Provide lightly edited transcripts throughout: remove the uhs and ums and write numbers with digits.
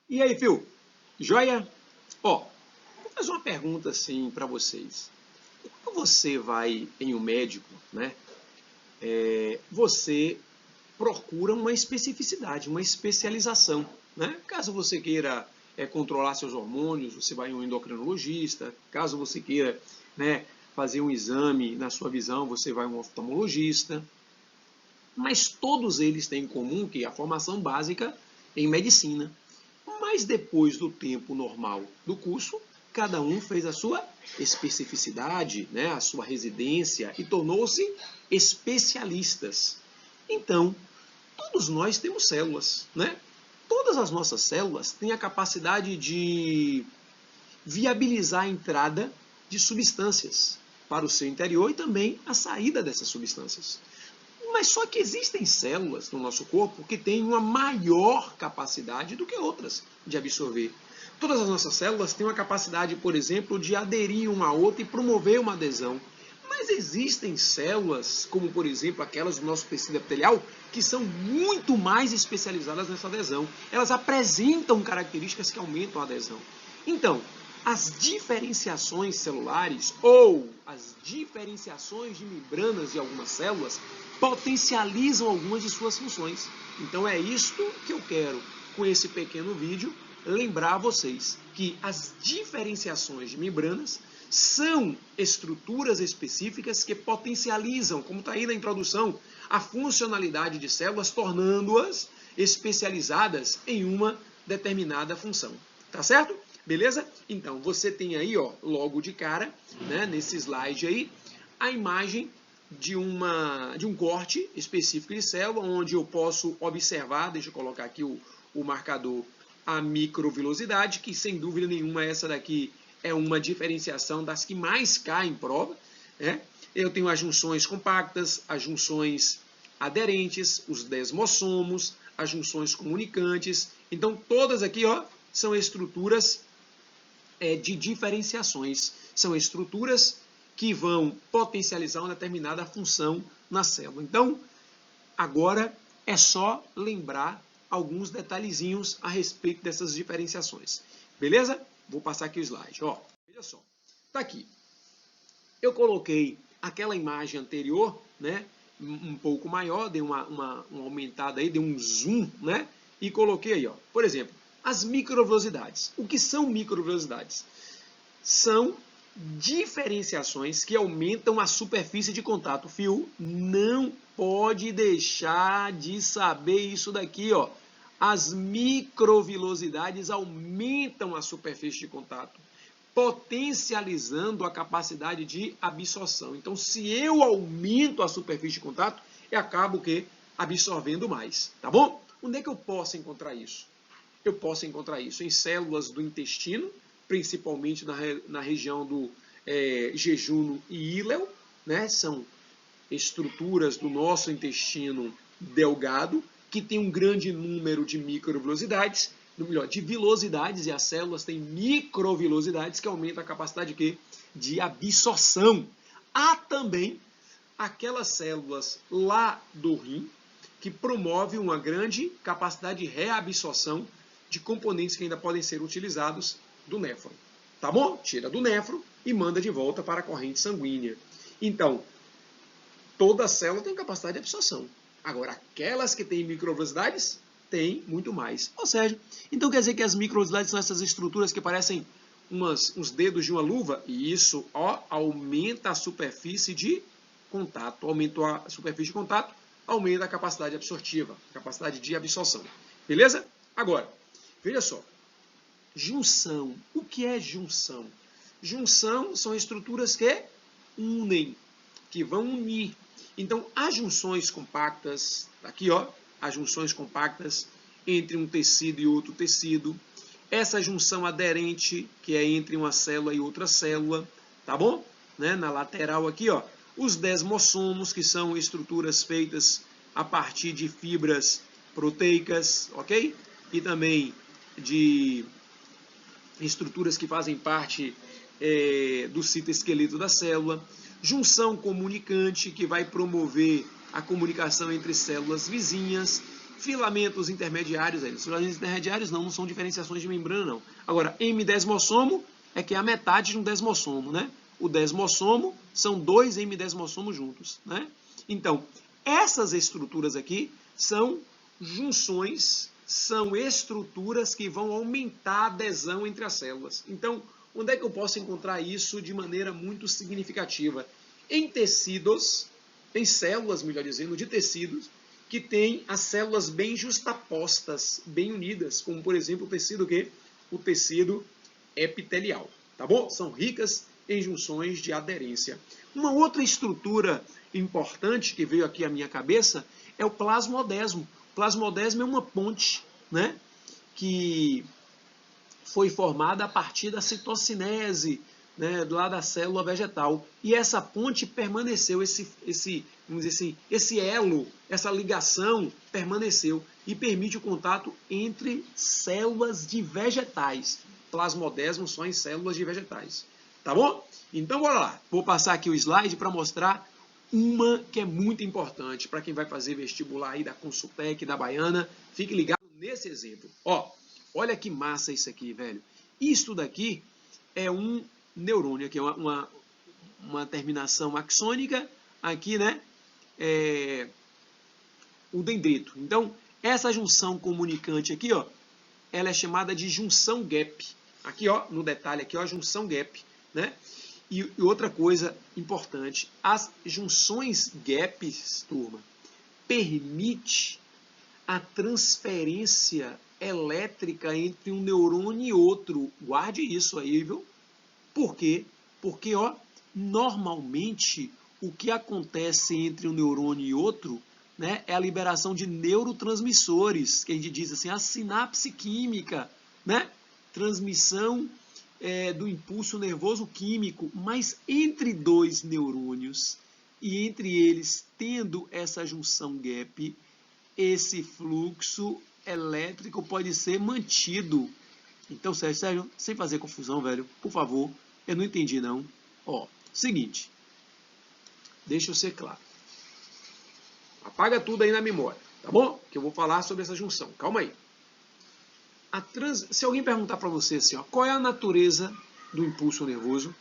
E aí, Phil? Joia? Ó, vou fazer uma pergunta assim para vocês. Quando você vai em um médico, né? Você procura uma especificidade, uma especialização, né? Caso você queira controlar seus hormônios, você vai em um endocrinologista. Caso você queira, né, fazer um exame na sua visão, você vai em um oftalmologista. Mas todos eles têm em comum que a formação básica em medicina. Mas depois do tempo normal do curso, cada um fez a sua especificidade, né, a sua residência e tornou-se especialistas. Então, todos nós temos células, né? Todas as nossas células têm a capacidade de viabilizar a entrada de substâncias para o seu interior e também a saída dessas substâncias. Mas só que existem células no nosso corpo que têm uma maior capacidade do que outras de absorver. Todas as nossas células têm uma capacidade, por exemplo, de aderir uma a outra e promover uma adesão. Mas existem células, como por exemplo aquelas do nosso tecido epitelial, que são muito mais especializadas nessa adesão. Elas apresentam características que aumentam a adesão. Então, as diferenciações celulares ou as diferenciações de membranas de algumas células potencializam algumas de suas funções. Então é isto que eu quero, com esse pequeno vídeo, lembrar a vocês, que as diferenciações de membranas são estruturas específicas que potencializam, como está aí na introdução, a funcionalidade de células, tornando-as especializadas em uma determinada função. Tá certo? Beleza? Então, você tem aí, ó, logo de cara, né, nesse slide aí, a imagem de um corte específico de célula, onde eu posso observar, deixa eu colocar aqui o marcador, a microvilosidade, que sem dúvida nenhuma essa daqui é uma diferenciação das que mais caem em prova, né? Eu tenho as junções compactas, as junções aderentes, os desmossomos, as junções comunicantes. Então, todas aqui, ó, são estruturas de diferenciações. São estruturas que vão potencializar uma determinada função na célula. Então, agora é só lembrar alguns detalhezinhos a respeito dessas diferenciações. Beleza? Vou passar aqui o slide. Ó, veja só. Tá aqui. Eu coloquei aquela imagem anterior, né, um pouco maior, dei uma aumentada aí, dei um zoom, né, e coloquei aí, ó, por exemplo, as microvelocidades. O que são microvelocidades? São diferenciações que aumentam a superfície de contato. Fio, não pode deixar de saber isso daqui, ó. As microvelocidades aumentam a superfície de contato, potencializando a capacidade de absorção. Então, se eu aumento a superfície de contato, eu acabo que absorvendo mais, tá bom? Onde é que eu posso encontrar isso? Eu posso encontrar isso em células do intestino, principalmente na região do jejuno e íleo, né? São estruturas do nosso intestino delgado, que tem um grande número de microvelocidades, melhor, de velocidades, e as células têm microvelocidades que aumentam a capacidade de absorção. Há também aquelas células lá do rim, que promovem uma grande capacidade de reabsorção de componentes que ainda podem ser utilizados do néfron. Tá bom? Tira do néfron e manda de volta para a corrente sanguínea. Então, toda célula tem capacidade de absorção. Agora, aquelas que têm microvelocidades, têm muito mais. Ou seja, então quer dizer que as microvelocidades são essas estruturas que parecem uns dedos de uma luva, e isso, ó, aumenta a superfície de contato. Aumentou a superfície de contato, aumenta a capacidade absortiva, a capacidade de absorção. Beleza? Agora, veja só. Junção. O que é junção? Junção são estruturas que unem, que vão unir. Então, as junções compactas, aqui ó, as junções compactas entre um tecido e outro tecido. Essa junção aderente, que é entre uma célula e outra célula, tá bom? Né? Na lateral aqui, ó, os desmossomos, que são estruturas feitas a partir de fibras proteicas, ok? E também de estruturas que fazem parte do citoesqueleto da célula. Junção comunicante, que vai promover a comunicação entre células vizinhas. Filamentos intermediários, os filamentos intermediários não são diferenciações de membrana, não. Agora, M-desmossomo é que é a metade de um desmossomo, né? O desmossomo são 2 M-desmossomos juntos, né? Então, essas estruturas aqui são junções, são estruturas que vão aumentar a adesão entre as células. Então, onde é que eu posso encontrar isso de maneira muito significativa? Em tecidos, em células, melhor dizendo, de tecidos, que tem as células bem justapostas, bem unidas, como por exemplo o tecido o tecido epitelial, tá bom? São ricas em junções de aderência. Uma outra estrutura importante que veio aqui à minha cabeça é o plasmodesmo. O plasmodesmo é uma ponte, né, que foi formada a partir da citocinese, né, lá da célula vegetal. E essa ponte permaneceu, vamos dizer assim, esse elo, essa ligação permaneceu e permite o contato entre células de vegetais. Plasmodesmo só em células de vegetais. Tá bom? Então, bora lá. Vou passar aqui o slide para mostrar uma que é muito importante para quem vai fazer vestibular aí da Consultec, da Baiana. Fique ligado nesse exemplo. Ó, olha que massa isso aqui, velho. Isso daqui é um neurônio, aqui é uma terminação axônica, aqui, né, o dendrito. Então, essa junção comunicante aqui, ó, ela é chamada de junção gap. Aqui, ó, no detalhe aqui, ó, junção gap, né? E outra coisa importante, as junções gaps, turma, permite a transferência elétrica entre um neurônio e outro. Guarde isso aí, viu? Por quê? Porque, ó, normalmente o que acontece entre um neurônio e outro, né, é a liberação de neurotransmissores, que a gente diz assim, a sinapse química, né? Transmissão do impulso nervoso químico, mas entre dois neurônios e entre eles tendo essa junção gap, esse fluxo elétrico pode ser mantido. Então, Sérgio, sem fazer confusão, velho, por favor, eu não entendi não. Ó, seguinte, deixa eu ser claro. Apaga tudo aí na memória, tá bom? Que eu vou falar sobre essa junção. Calma aí. Se alguém perguntar para você assim, ó, qual é a natureza do impulso nervoso?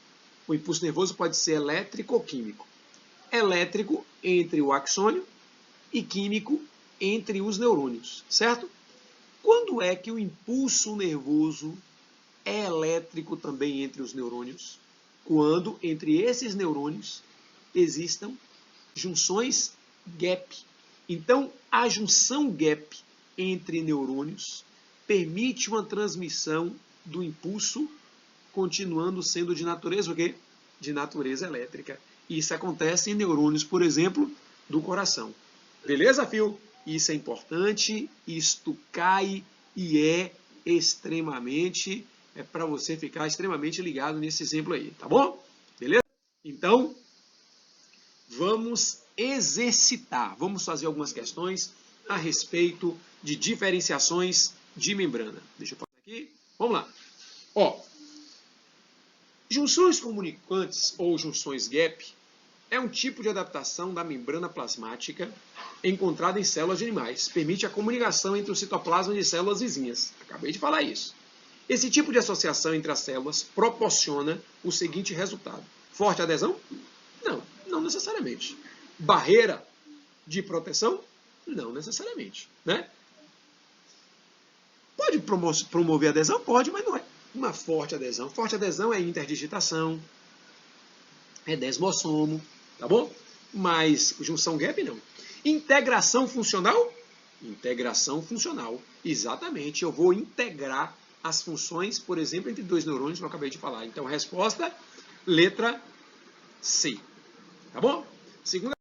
O impulso nervoso pode ser elétrico ou químico. Elétrico entre o axônio e químico entre os neurônios, certo? Quando é que o impulso nervoso é elétrico também entre os neurônios? Quando entre esses neurônios existam junções gap. Então, a junção gap entre neurônios permite uma transmissão do impulso, continuando sendo de natureza o quê? De natureza elétrica. Isso acontece em neurônios, por exemplo, do coração. Beleza, Fio? Isso é importante, isto cai e é extremamente, para você ficar extremamente ligado nesse exemplo aí, tá bom? Beleza? Então, vamos exercitar, vamos fazer algumas questões a respeito de diferenciações de membrana. Deixa eu passar aqui, vamos lá. Ó, junções comunicantes ou junções gap é um tipo de adaptação da membrana plasmática encontrada em células de animais. Permite a comunicação entre o citoplasma de células vizinhas. Acabei de falar isso. Esse tipo de associação entre as células proporciona o seguinte resultado. Forte adesão? Não, não necessariamente. Barreira de proteção? Não necessariamente, né? Pode promover adesão? Pode, mas não é uma forte adesão. Forte adesão é interdigitação, é desmossomo, tá bom? Mas junção gap não. Integração funcional? Integração funcional. Exatamente. Eu vou integrar as funções, por exemplo, entre dois neurônios que eu acabei de falar. Então, resposta, letra C. Tá bom? Segunda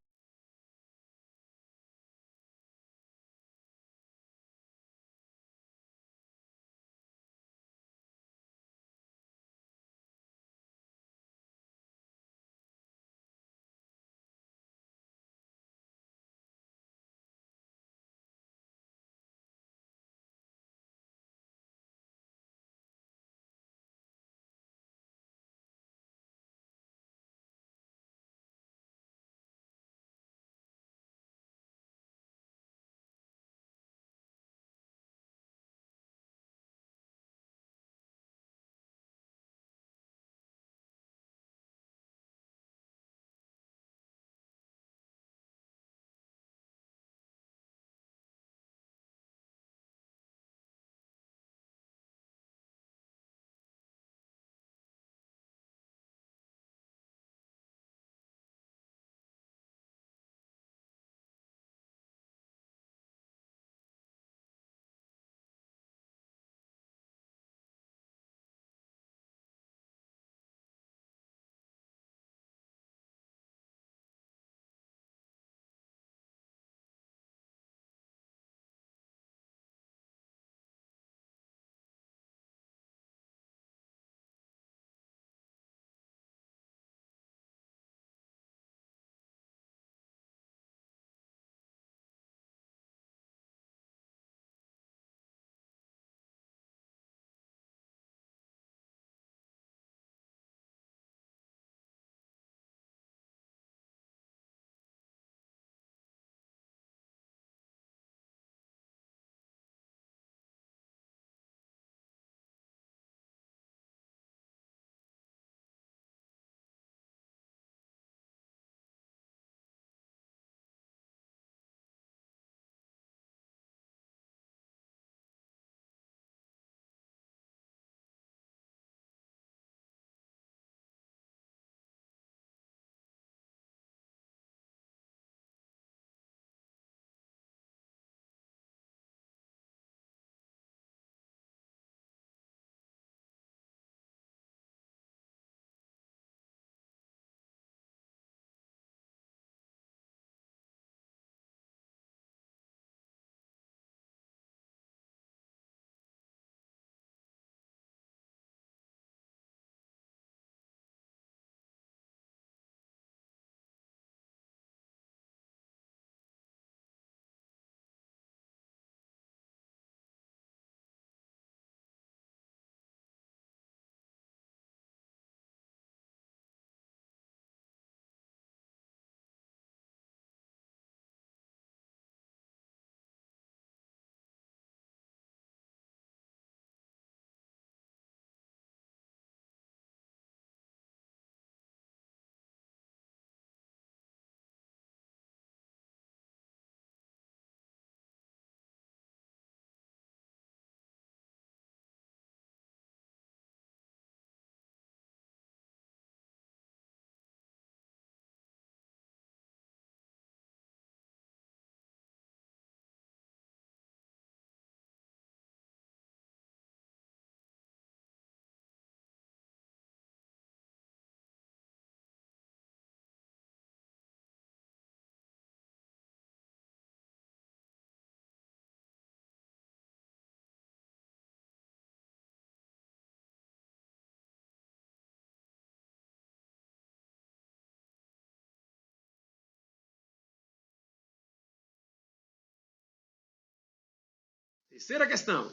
Terceira questão.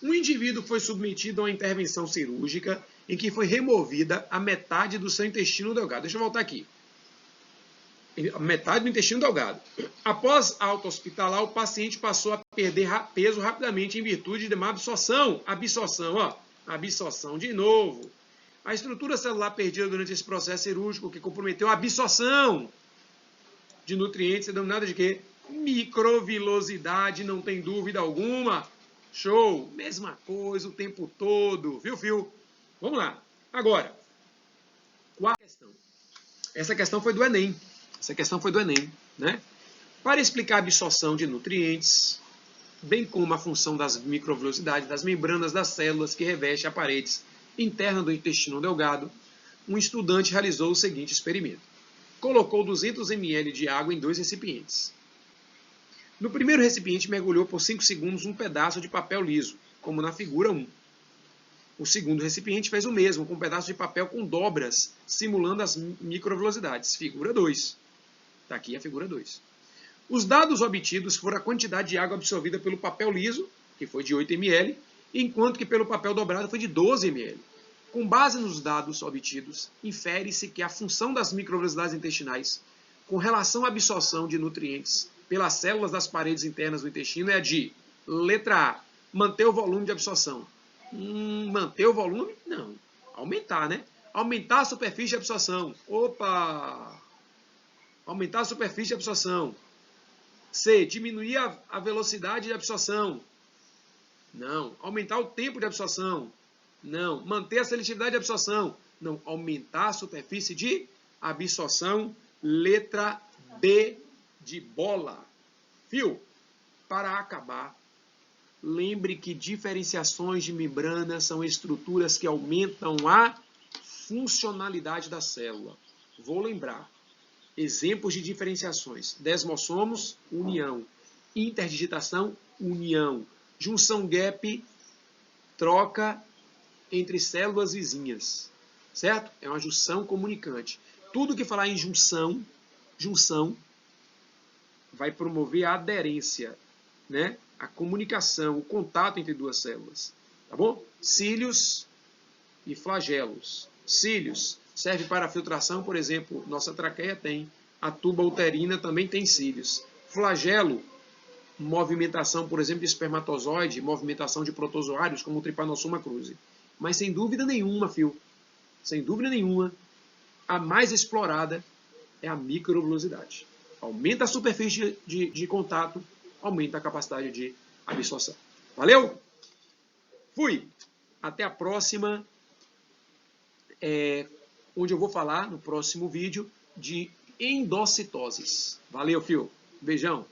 Um indivíduo foi submetido a uma intervenção cirúrgica em que foi removida a metade do seu intestino delgado. Deixa eu voltar aqui. Metade do intestino delgado. Após a alta hospitalar, o paciente passou a perder peso rapidamente em virtude de uma absorção. Absorção de novo. A estrutura celular perdida durante esse processo cirúrgico que comprometeu a absorção de nutrientes é denominada de quê? Microvilosidade, não tem dúvida alguma. Show! Mesma coisa o tempo todo, viu, Fio? Vamos lá. Agora, quarta questão. Essa questão foi do Enem. Né? Para explicar a absorção de nutrientes, bem como a função das microvilosidades das membranas das células que revestem as paredes internas do intestino delgado, um estudante realizou o seguinte experimento. Colocou 200 ml de água em 2 recipientes. No primeiro recipiente, mergulhou por 5 segundos um pedaço de papel liso, como na figura 1. O segundo recipiente fez o mesmo, com um pedaço de papel com dobras, simulando as microvilosidades. Figura 2. Está aqui a figura 2. Os dados obtidos foram a quantidade de água absorvida pelo papel liso, que foi de 8 ml, enquanto que pelo papel dobrado foi de 12 ml. Com base nos dados obtidos, infere-se que a função das microvilosidades intestinais, com relação à absorção de nutrientes pelas células das paredes internas do intestino, é a de, letra A, manter o volume de absorção. Manter o volume? Não. Aumentar, né? Aumentar a superfície de absorção. Opa! Aumentar a superfície de absorção. C. Diminuir a velocidade de absorção. Não. Aumentar o tempo de absorção. Não. Manter a seletividade de absorção. Não. Aumentar a superfície de absorção. Letra B de bola. Fio? Para acabar, lembre que diferenciações de membrana são estruturas que aumentam a funcionalidade da célula. Vou lembrar. Exemplos de diferenciações. Desmossomos, união. Interdigitação, união. Junção gap, troca entre células vizinhas. Certo? É uma junção comunicante. Tudo que falar em junção vai promover a aderência, né? A comunicação, o contato entre duas células. Tá bom? Cílios e flagelos. Cílios serve para filtração, por exemplo, nossa traqueia tem. A tuba uterina também tem cílios. Flagelo, movimentação, por exemplo, de espermatozoide, movimentação de protozoários, como o Trypanosoma cruzi. Mas sem dúvida nenhuma, sem dúvida nenhuma, a mais explorada é a microvilosidade. Aumenta a superfície de contato, aumenta a capacidade de absorção. Valeu? Fui! Até a próxima, onde eu vou falar, no próximo vídeo, de endocitoses. Valeu, Fio. Beijão.